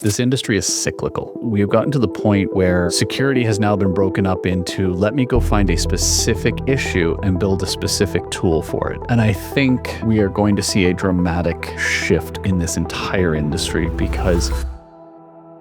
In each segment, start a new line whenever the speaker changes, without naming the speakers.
This industry is cyclical. We've gotten to the point where security has now been broken up into, let me go find a specific issue and build a specific tool for it. And I think we are going to see a dramatic shift in this entire industry because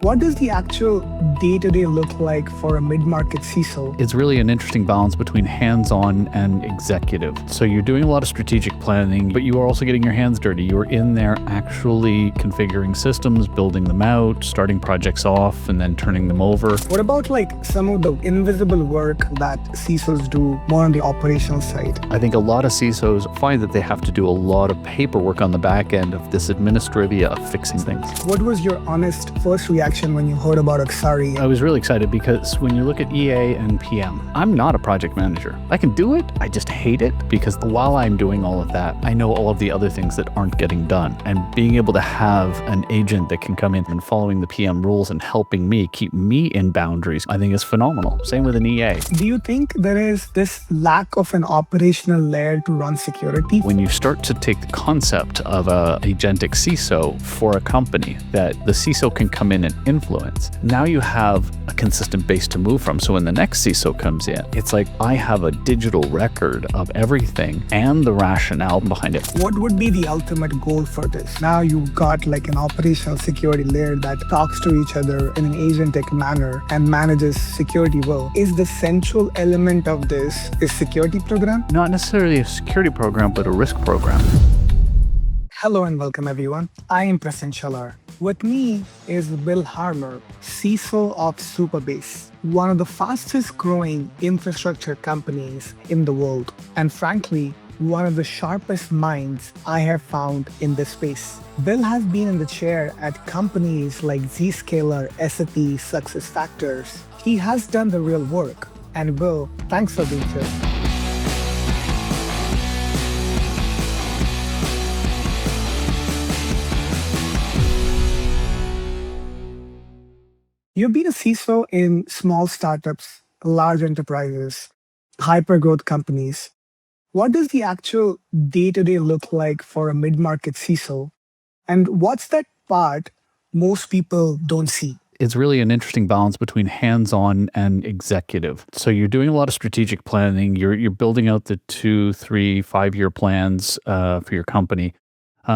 what does the actual day-to-day look like for a mid-market CISO?
it's really an interesting balance between hands-on and executive. So you're doing a lot of strategic planning, but you are also getting your hands dirty. You're in there actually configuring systems, building them out, starting projects off, and then turning them over.
What about some of the invisible work that CISOs do more on the operational side?
I think a lot of CISOs find that they have to do a lot of paperwork on the back end of this administrivia of fixing things.
What was your honest first reaction when you heard about Axari?
I was really excited because when you look at EA and PM, I'm not a project manager. I can do it, I just hate it because while I'm doing all of that, I know all of the other things that aren't getting done. And being able to have an agent that can come in and following the PM rules and helping me, keep me in boundaries, I think is phenomenal. Same with an EA.
Do you think there is this lack of an operational layer to run security?
When you start to take the concept of a agentic CISO for a company that the CISO can come in and influence, now you have a consistent base to move from. So when the next CISO comes in, it's like I have a digital record of everything and the rationale behind it.
What would be the ultimate goal for this? Now you've got an operational security layer that talks to each other in an agentic manner and manages security well. Is the central element of this a security program?
Not necessarily a security program, but a risk program.
Hello and welcome everyone. I am Prasen Shelar. With me is Bil Harmer, CISO of Supabase, one of the fastest growing infrastructure companies in the world, and frankly, one of the sharpest minds I have found in this space. Bill has been in the chair at companies like Zscaler, SAP SuccessFactors. He has done the real work. And Bill, thanks for being here. You've been a CISO in small startups, large enterprises, hyper-growth companies. What does the actual day-to-day look like for a mid-market CISO? And what's that part most people don't see?
It's really an interesting balance between hands-on and executive. So you're doing a lot of strategic planning. You're building out the 2, 3, 5-year plans for your company.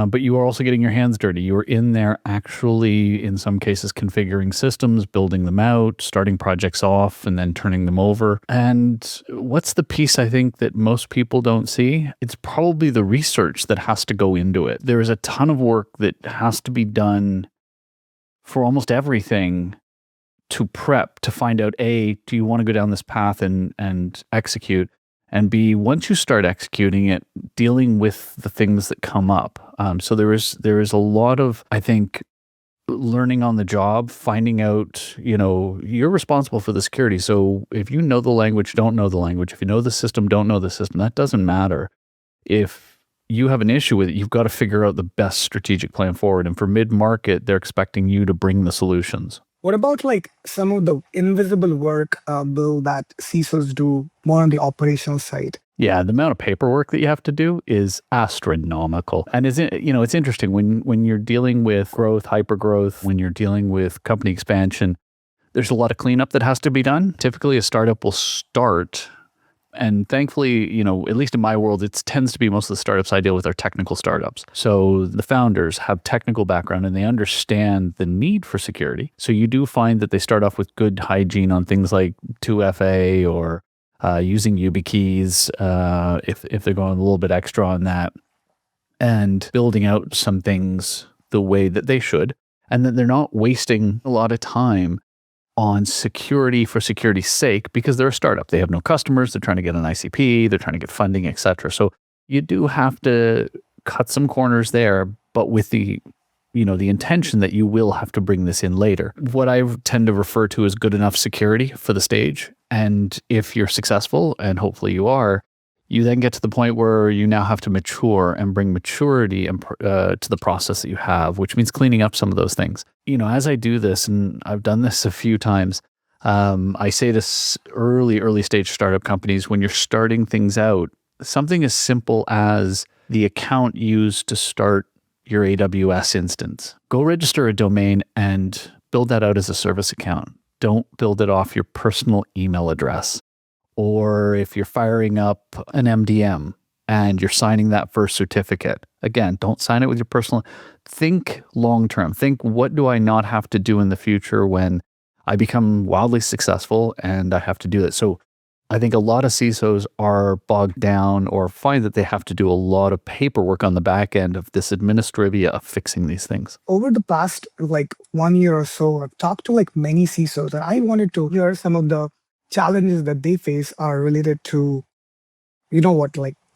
But you are also getting your hands dirty. You are in there actually, in some cases, configuring systems, building them out, starting projects off, and then turning them over. And what's the piece I think that most people don't see? It's probably the research that has to go into it. There is a ton of work that has to be done for almost everything to prep, to find out, A, do you want to go down this path and execute? And B, once you start executing it, dealing with the things that come up. So there is a lot of, I think, learning on the job, finding out, you're responsible for the security. So if you know the language, don't know the language. If you know the system, don't know the system, that doesn't matter. If you have an issue with it, you've got to figure out the best strategic plan forward. And for mid-market, they're expecting you to bring the solutions.
What about some of the invisible work, Bill, that CISOs do more on the operational side?
Yeah, the amount of paperwork that you have to do is astronomical. And it's interesting when you're dealing with growth, hypergrowth, when you're dealing with company expansion, there's a lot of cleanup that has to be done. Typically, a startup will start. And thankfully, at least in my world, it tends to be most of the startups I deal with are technical startups. So the founders have technical background and they understand the need for security. So you do find that they start off with good hygiene on things like 2FA or using YubiKeys if they're going a little bit extra on that, and building out some things the way that they should. And that they're not wasting a lot of time on security for security's sake because they're a startup. They have no customers. They're trying to get an ICP. They're trying to get funding, etc. So you do have to cut some corners there, but with the intention that you will have to bring this in later. What I tend to refer to as good enough security for the stage. And if you're successful, and hopefully you are, you then get to the point where you now have to mature and bring maturity to the process that you have, which means cleaning up some of those things. As I do this, and I've done this a few times, I say to early stage startup companies, when you're starting things out, something as simple as the account used to start your AWS instance. Go register a domain and build that out as a service account. Don't build it off your personal email address. Or if you're firing up an MDM and you're signing that first certificate, again, don't sign it with your personal. Think long term. Think, what do I not have to do in the future when I become wildly successful and I have to do that? So I think a lot of CISOs are bogged down or find that they have to do a lot of paperwork on the back end of this administrivia of fixing these things.
Over the past 1 year or so, I've talked to many CISOs, and I wanted to hear some of the challenges that they face are related to,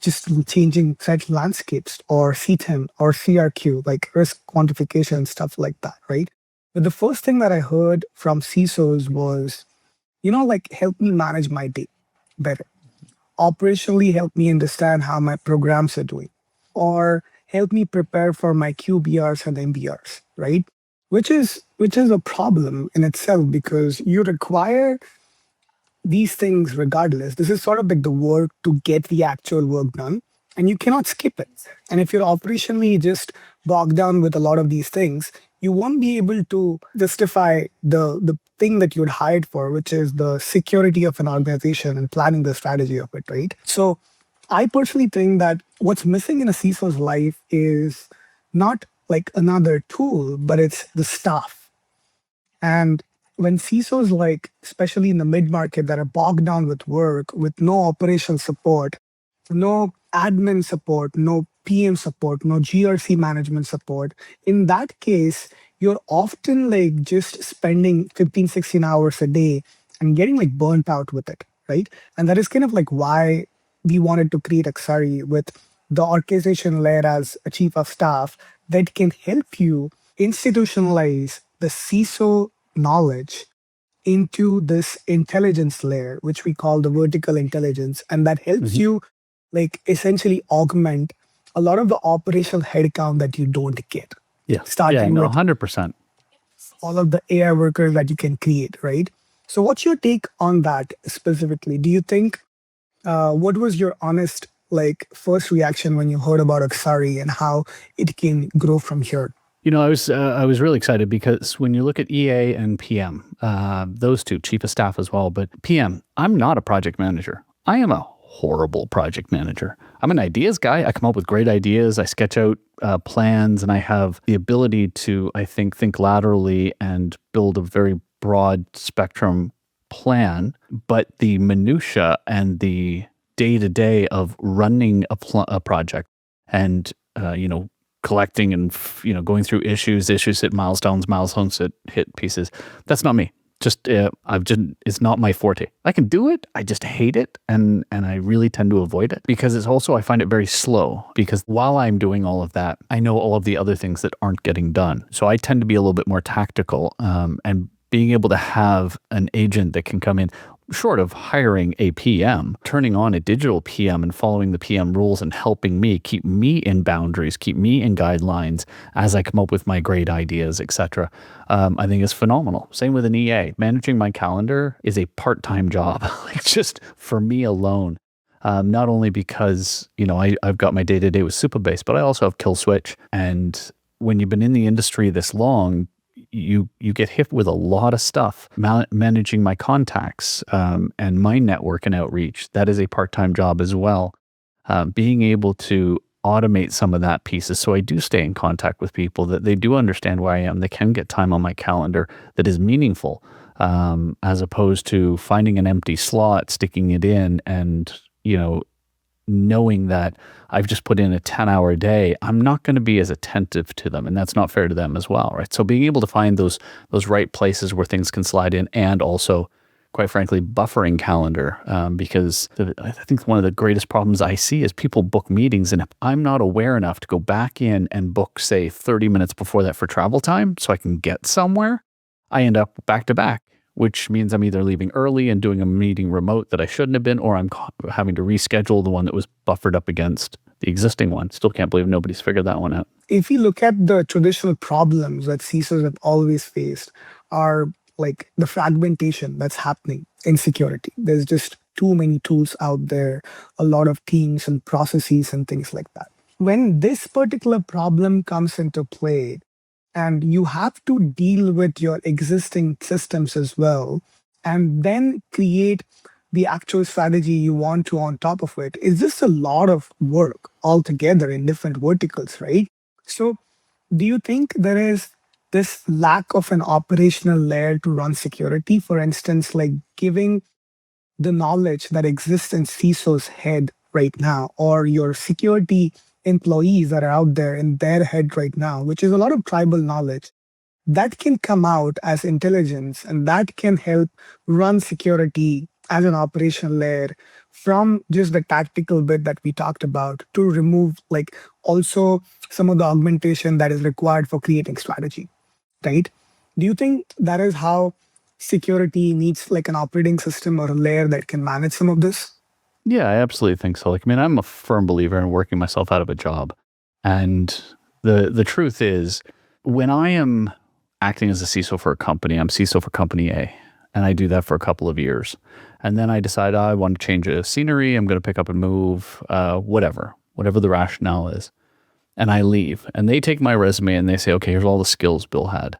just changing threat landscapes or CTEM or CRQ, like risk quantification and stuff like that, right? But the first thing that I heard from CISOs was, help me manage my day better. Operationally, help me understand how my programs are doing, or help me prepare for my QBRs and MBRs, right? Which is a problem in itself, because you require these things regardless. This is sort of like the work to get the actual work done, and you cannot skip it. And if you're operationally just bogged down with a lot of these things, you won't be able to justify the thing that you'd hired for, which is the security of an organization and planning the strategy of it, right? So I personally think that what's missing in a CISO's life is not like another tool, but it's the staff. And when CISOs, especially in the mid-market, that are bogged down with work, with no operational support, no admin support, no PM support, no GRC management support, in that case, you're often just spending 15, 16 hours a day and getting burnt out with it, right? And that is kind of why we wanted to create Axari with the organization layer as a chief of staff that can help you institutionalize the CISO knowledge into this intelligence layer, which we call the vertical intelligence. And that helps you essentially augment a lot of the operational headcount that you don't get.
Yeah.
Starting with
100%.
all of the AI workers that you can create, right? So what's your take on that specifically? Do you think, what was your honest first reaction when you heard about Axari and how it can grow from here?
I was really excited because when you look at EA and PM, those two, chief of staff as well, but PM, I'm not a project manager. I am a horrible project manager. I'm an ideas guy. I come up with great ideas. I sketch out plans, and I have the ability to, I think laterally and build a very broad spectrum plan. But the minutia and the day-to-day of running a project and, collecting and, going through issues hit milestones hit pieces. That's not me. It's not my forte. I can do it. I just hate it. And I really tend to avoid it because I find it very slow, because while I'm doing all of that, I know all of the other things that aren't getting done. So I tend to be a little bit more tactical, and being able to have an agent that can come in, short of hiring a PM, turning on a digital PM and following the PM rules and helping me, keep me in boundaries, keep me in guidelines as I come up with my great ideas, etc. I think is phenomenal. Same with an EA. Managing my calendar is a part-time job, just for me alone. Not only because, I've got my day-to-day with Supabase, but I also have Kill Switch. And when you've been in the industry this long, you get hit with a lot of stuff. Managing my contacts and my network and outreach, that is a part-time job as well. Being able to automate some of that pieces, so I do stay in contact with people, that they do understand where I am. They can get time on my calendar that is meaningful, as opposed to finding an empty slot, sticking it in, and knowing that I've just put in a 10-hour day, I'm not going to be as attentive to them, and that's not fair to them as well, right? So being able to find those right places where things can slide in, and also, quite frankly, buffering calendar, because I think one of the greatest problems I see is people book meetings, and if I'm not aware enough to go back in and book, say, 30 minutes before that for travel time so I can get somewhere, I end up back to back, which means I'm either leaving early and doing a meeting remote that I shouldn't have been, or I'm having to reschedule the one that was buffered up against the existing one. Still can't believe nobody's figured that one out.
If you look at the traditional problems that CISOs have always faced are the fragmentation that's happening in security. There's just too many tools out there, a lot of teams and processes and things like that. when this particular problem comes into play, and you have to deal with your existing systems as well, and then create the actual strategy you want to on top of it, is just a lot of work altogether in different verticals, right? So, do you think there is this lack of an operational layer to run security? For instance, like giving the knowledge that exists in CISO's head right now, or your security employees that are out there in their head right now, which is a lot of tribal knowledge that can come out as intelligence and that can help run security as an operational layer from just the tactical bit that we talked about to remove like also some of the augmentation that is required for creating strategy, right? Do you think that is how security needs like an operating system or a layer that can manage some of this?
Yeah, I absolutely think so. Like, I mean, I'm a firm believer in working myself out of a job. And the truth is, when I am acting as a CISO for a company, I'm CISO for company A, and I do that for a couple of years. And then I decide I want to change a scenery, I'm going to pick up and move, whatever the rationale is. And I leave. And they take my resume and they say, okay, here's all the skills Bill had.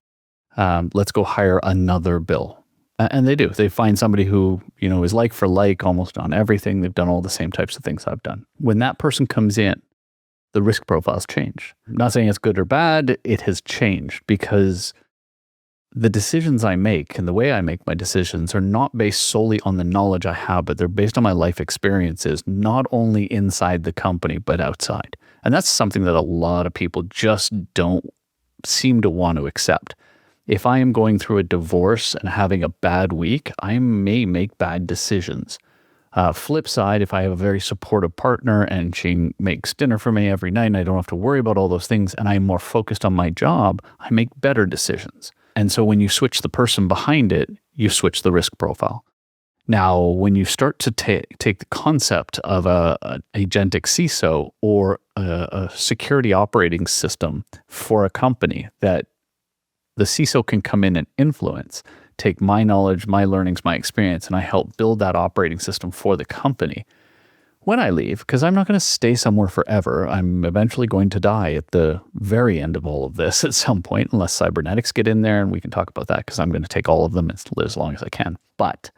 Let's go hire another Bill. And they do. They find somebody who, is like for like almost on everything. They've done all the same types of things I've done. When that person comes in, the risk profiles change. I'm not saying it's good or bad. It has changed because the decisions I make and the way I make my decisions are not based solely on the knowledge I have, but they're based on my life experiences, not only inside the company, but outside. And that's something that a lot of people just don't seem to want to accept. If I am going through a divorce and having a bad week, I may make bad decisions. Flip side, if I have a very supportive partner and she makes dinner for me every night and I don't have to worry about all those things and I'm more focused on my job, I make better decisions. And so when you switch the person behind it, you switch the risk profile. Now, when you start to take the concept of an agentic CISO or a security operating system for a company that the CISO can come in and influence, take my knowledge, my learnings, my experience, and I help build that operating system for the company. When I leave, because I'm not going to stay somewhere forever, I'm eventually going to die at the very end of all of this at some point, unless cybernetics get in there, and we can talk about that because I'm going to take all of them and live as long as I can. But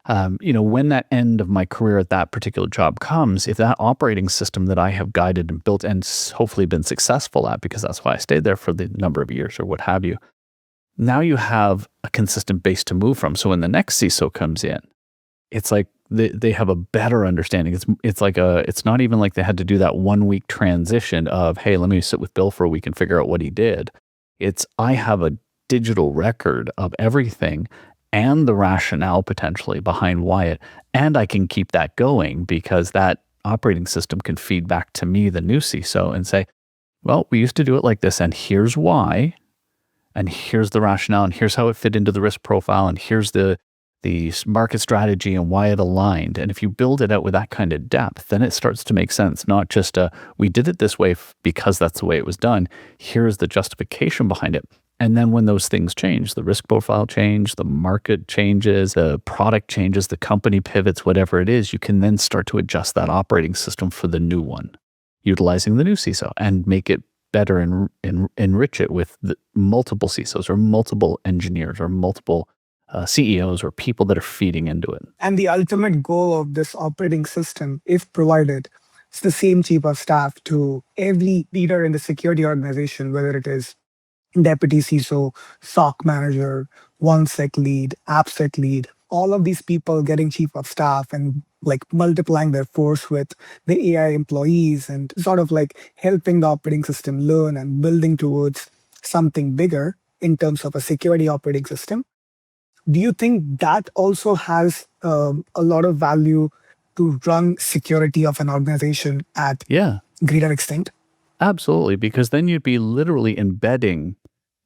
when that end of my career at that particular job comes, if that operating system that I have guided and built and hopefully been successful at, because that's why I stayed there for the number of years or what have you, now you have a consistent base to move from. So when the next CISO comes in, it's like they have a better understanding. It's not even like they had to do that 1 week transition of, hey, let me sit with Bill for a week and figure out what he did. I have a digital record of everything and the rationale potentially behind why and I can keep that going because that operating system can feed back to me, the new CISO, and say, well, we used to do it like this and here's why. And here's the rationale, and here's how it fit into the risk profile, and here's the market strategy and why it aligned. And if you build it out with that kind of depth, then it starts to make sense, not just we did it this way because that's the way it was done. Here's the justification behind it. And then when those things change, the risk profile change, the market changes, the product changes, the company pivots, whatever it is, you can then start to adjust that operating system for the new one, utilizing the new CISO and make it better and enrich it with multiple CISOs or multiple engineers or multiple CEOs or people that are feeding into it.
And the ultimate goal of this operating system, if provided, it's the same chief of staff to every leader in the security organization, whether it is deputy CISO, SOC manager, OneSec lead, AppSec lead, all of these people getting chief of staff and like multiplying their force with the AI employees and sort of like helping the operating system learn and building towards something bigger in terms of a security operating system. Do you think that also has a lot of value to run security of an organization at greater extent?
Absolutely, because then you'd be literally embedding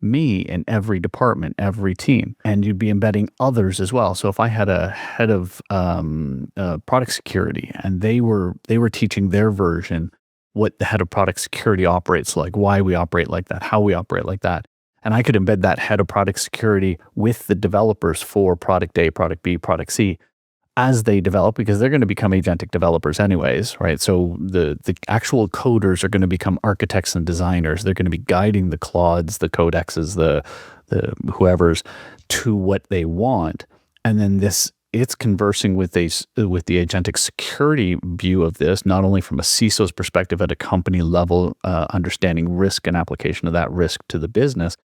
me in every department, every team, and you'd be embedding others as well. So if I had a head of product security and they were teaching their version, what the head of product security operates like, why we operate like that, how we operate like that, and I could embed that head of product security with the developers for product A, product B, product C, as they develop, because they're going to become agentic developers anyways, right? So the actual coders are going to become architects and designers. They're going to be guiding the Claudes, the Codexes, the whoever's to what they want. And then it's conversing with the agentic security view of this, not only from a CISO's perspective at a company level, understanding risk and application of that risk to the business,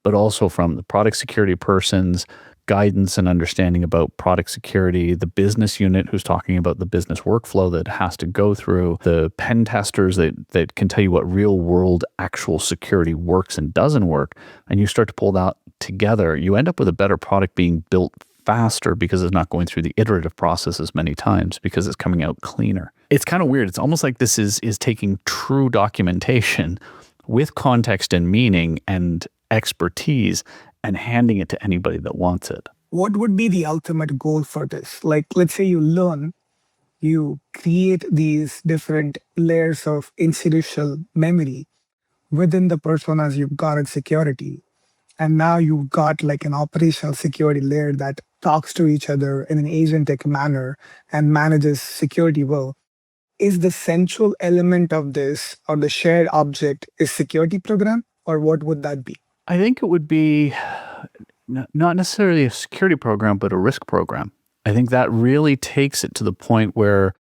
but also from the product security person's guidance and understanding about product security, the business unit who's talking about the business workflow that has to go through, the pen testers that can tell you what real world actual security works and doesn't work. And you start to pull that together, you end up with a better product being built faster because it's not going through the iterative process as many times because it's coming out cleaner. It's kind of weird. It's almost like this is taking true documentation with context and meaning and expertise and handing it to anybody that wants it.
What would be the ultimate goal for this? Like, let's say you create these different layers of institutional memory within the personas you've got in security. And now you've got like an operational security layer that talks to each other in an agentic manner and manages security well. Is the central element of this or the shared object is security program, or what would that be?
I think it would be not necessarily a security program, but a risk program. I think that really takes it to the point where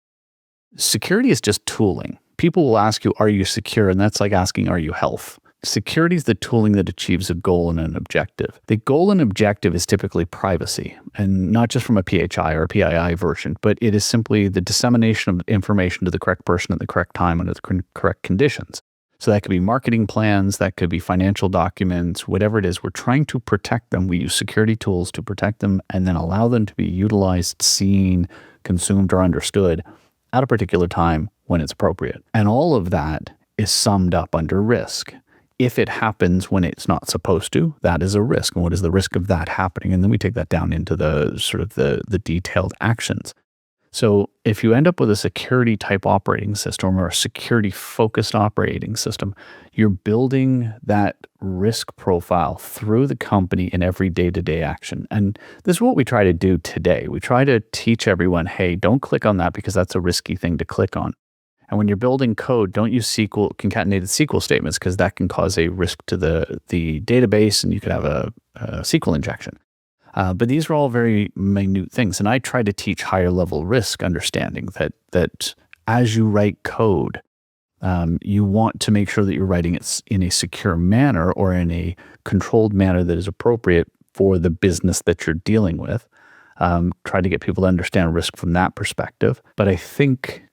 security is just tooling. People will ask you, are you secure? And that's like asking, are you health? Security is the tooling that achieves a goal and an objective. The goal and objective is typically privacy, and not just from a PHI or a PII version, but it is simply the dissemination of information to the correct person at the correct time under the correct conditions. So that could be marketing plans, that could be financial documents, whatever it is. We're trying to protect them. We use security tools to protect them and then allow them to be utilized, seen, consumed, or understood at a particular time when it's appropriate. And all of that is summed up under risk. If it happens when it's not supposed to, that is a risk. And what is the risk of that happening? And then we take that down into the sort of the detailed actions. So if you end up with a security type operating system or a security focused operating system, you're building that risk profile through the company in every day-to-day action. And this is what we try to do today. We try to teach everyone, hey, don't click on that because that's a risky thing to click on. And when you're building code, don't use concatenated SQL statements because that can cause a risk to the database and you could have a SQL injection. But these are all very minute things. And I try to teach higher level risk understanding that as you write code, you want to make sure that you're writing it in a secure manner or in a controlled manner that is appropriate for the business that you're dealing with. Try to get people to understand risk from that perspective. But I think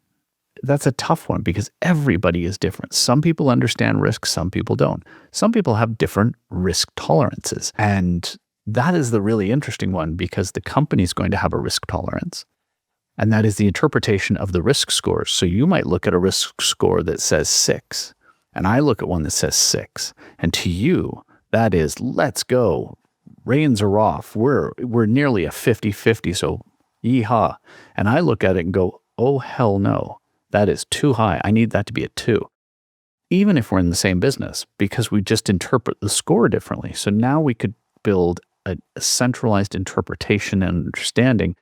that's a tough one because everybody is different. Some people understand risk, some people don't. Some people have different risk tolerances. And that is the really interesting one because the company is going to have a risk tolerance. And that is the interpretation of the risk scores. So you might look at a risk score that says 6, and I look at one that says 6. And to you, that is, let's go. Reins are off. We're nearly a 50-50, so yeehaw. And I look at it and go, oh, hell no. That is too high. I need that to be a 2. Even if we're in the same business, because we just interpret the score differently. So now we could build a centralized interpretation and understanding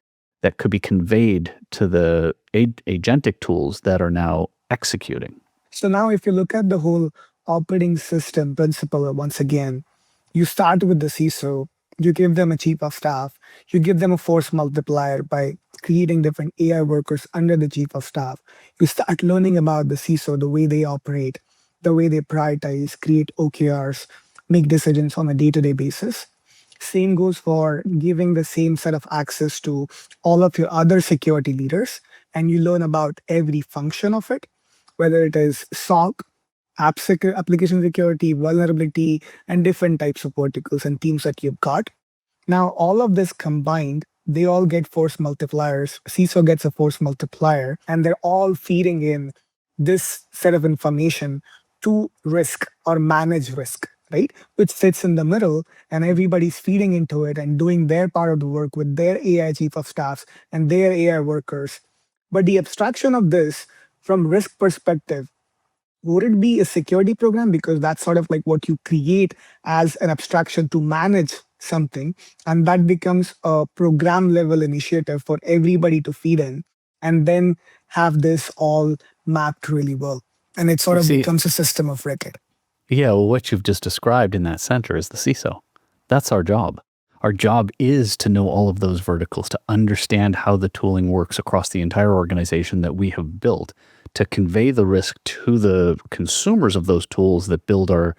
that could be conveyed to the agentic tools that are now executing.
So now if you look at the whole operating system principle once again, you start with the CISO, you give them a chief of staff, you give them a force multiplier by creating different AI workers under the chief of staff. You start learning about the CISO, the way they operate, the way they prioritize, create OKRs, make decisions on a day-to-day basis. Same goes for giving the same set of access to all of your other security leaders, and you learn about every function of it, whether it is SOC, application security, vulnerability, and different types of verticals and teams that you've got. Now, all of this combined, they all get force multipliers. CISO gets a force multiplier, and they're all feeding in this set of information to risk or manage risk, right? Which sits in the middle, and everybody's feeding into it and doing their part of the work with their AI chief of staffs and their AI workers. But the abstraction of this from risk perspective, would it be a security program? Because that's sort of like what you create as an abstraction to manage something, and that becomes a program level initiative for everybody to feed in, and then have this all mapped really well. And it sort of
See,
becomes a system of record.
yeah, well, what you've just described in that center is the CISO. That's our job. Our job is to know all of those verticals, to understand how the tooling works across the entire organization that we have built, to convey the risk to the consumers of those tools that build our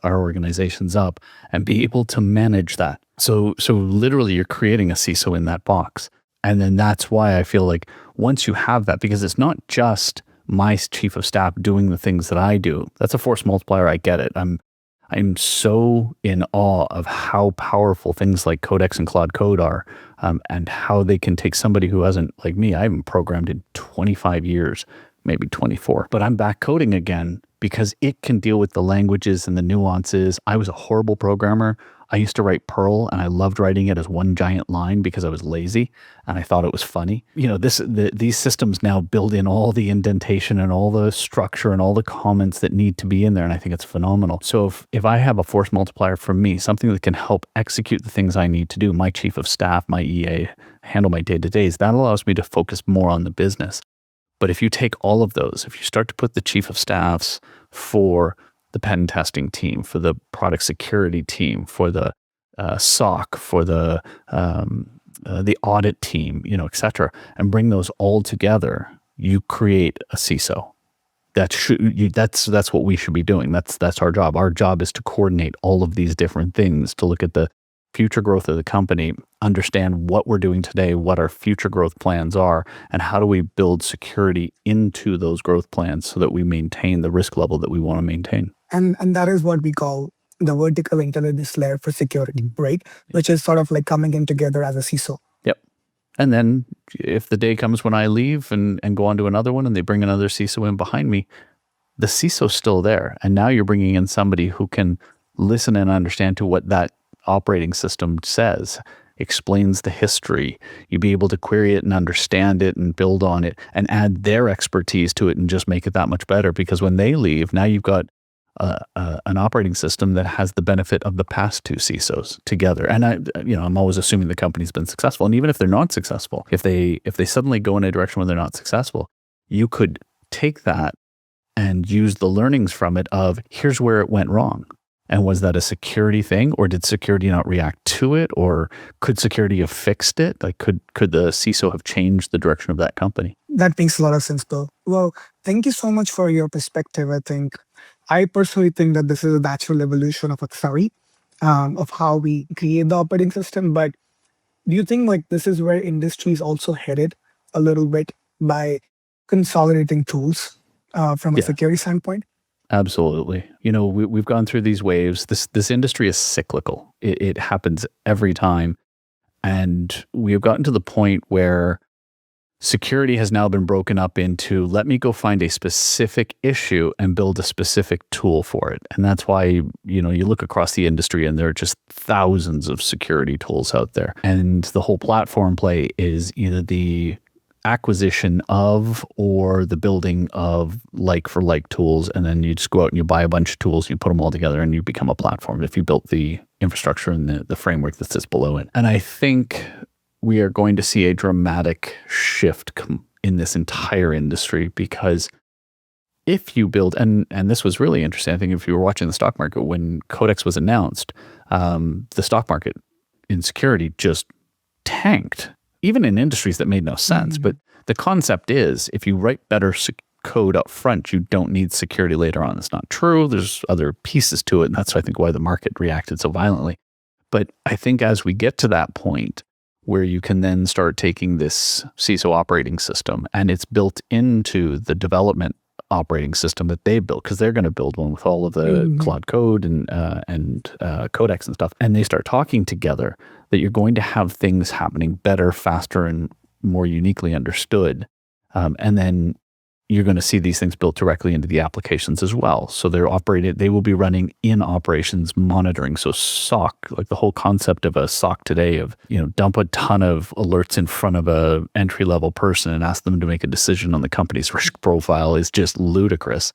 organizations up, and be able to manage that. So literally, you're creating a CISO in that box, and then that's why I feel like once you have that, because it's not just my chief of staff doing the things that I do. That's a force multiplier. I get it. I'm so in awe of how powerful things like Codex and Claude Code are, and how they can take somebody who hasn't, like me, I haven't programmed in 25 years, maybe 24, but I'm back coding again because it can deal with the languages and the nuances. I was a horrible programmer. I used to write Perl, and I loved writing it as one giant line because I was lazy and I thought it was funny. You know, these systems now build in all the indentation and all the structure and all the comments that need to be in there, and I think it's phenomenal. So if I have a force multiplier for me, something that can help execute the things I need to do, my chief of staff, my EA, handle my day-to-days, that allows me to focus more on the business. But if you take all of those, if you start to put the chief of staffs for the pen testing team, for the product security team, for the SOC, for the audit team, et cetera, and bring those all together, you create a CISO. That's what we should be doing. That's our job. Our job is to coordinate all of these different things, to look at the future growth of the company, understand what we're doing today, what our future growth plans are, and how do we build security into those growth plans so that we maintain the risk level that we want to maintain.
And that is what we call the vertical intelligence layer for security, right? Which is sort of like coming in together as a CISO.
Yep. And then if the day comes when I leave and go on to another one and they bring another CISO in behind me, the CISO's still there. And now you're bringing in somebody who can listen and understand to what that operating system says, explains the history. You'd be able to query it and understand it and build on it and add their expertise to it and just make it that much better. Because when they leave, now you've got an operating system that has the benefit of the past two CISOs together. And I'm always assuming the company's been successful. And even if they're not successful, if they suddenly go in a direction where they're not successful, you could take that and use the learnings from it of here's where it went wrong. And was that a security thing, or did security not react to it, or could security have fixed it? Like, could the CISO have changed the direction of that company?
That makes a lot of sense, Bill. Well, thank you so much for your perspective. I personally think that this is a natural evolution of Axari, of how we create the operating system. But do you think like this is where industry is also headed a little bit by consolidating tools from a security standpoint?
Absolutely. We've gone through these waves. This industry is cyclical. It happens every time. And we have gotten to the point where security has now been broken up into, let me go find a specific issue and build a specific tool for it. And that's why, you look across the industry and there are just thousands of security tools out there. And the whole platform play is either the acquisition of or the building of like for like tools, and then you just go out and you buy a bunch of tools, you put them all together, and you become a platform if you built the infrastructure and the framework that sits below it. And I think we are going to see a dramatic shift in this entire industry, because if you build, and this was really interesting, I think if you were watching the stock market when Codex was announced, the stock market in security just tanked, even in industries that made no sense. But the concept is, if you write better code up front, you don't need security later on. It's not true. There's other pieces to it, and that's, I think, why the market reacted so violently. But I think as we get to that point where you can then start taking this CISO operating system and it's built into the development operating system that they built, because they're going to build one with all of the Claude Code and Codex and stuff, and they start talking together, that you're going to have things happening better, faster, and more uniquely understood. And then you're going to see these things built directly into the applications as well. So they will be running in operations monitoring. So SOC, like the whole concept of a SOC today of, dump a ton of alerts in front of a entry-level person and ask them to make a decision on the company's risk profile is just ludicrous.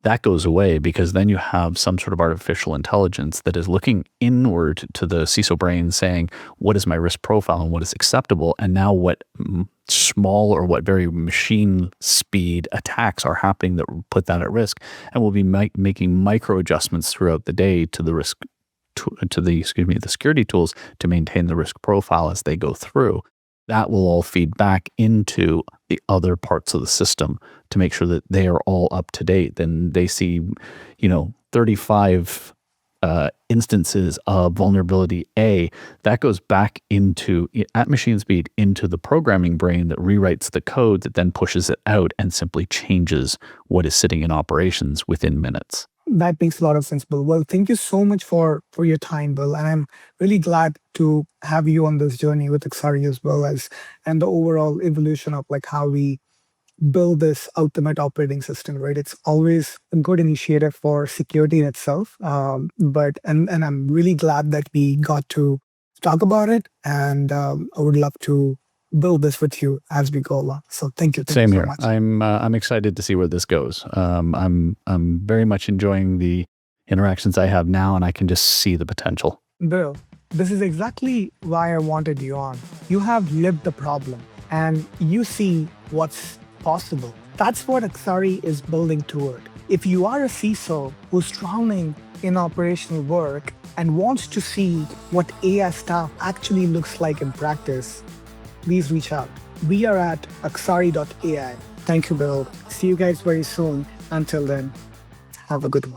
that goes away, because then you have some sort of artificial intelligence that is looking inward to the CISO brain saying, what is my risk profile and what is acceptable? And now what small or what very machine speed attacks are happening that put that at risk, and we'll be making micro adjustments throughout the day to the risk, to the security tools to maintain the risk profile as they go through. That will all feed back into the other parts of the system to make sure that they are all up to date. Then they see, 35 instances of vulnerability A, that goes back into, at machine speed, into the programming brain that rewrites the code that then pushes it out and simply changes what is sitting in operations within minutes.
That makes a lot of sense, Bill. Well, thank you so much for your time, Bill. And I'm really glad to have you on this journey with Axari as well as, and the overall evolution of like how we build this ultimate operating system, right? It's always a good initiative for security in itself. And I'm really glad that we got to talk about it. And I would love to build this with you as we go along. So thank you.
Same
you so
here.
much.
I'm excited to see where this goes. I'm very much enjoying the interactions I have now, and I can just see the potential.
Bill, this is exactly why I wanted you on. You have lived the problem and you see what's possible. That's what Axari is building toward. If you are a CISO who's drowning in operational work and wants to see what AI staff actually looks like in practice, please reach out. We are at axari.ai. Thank you, Bill. See you guys very soon. Until then, have a good one.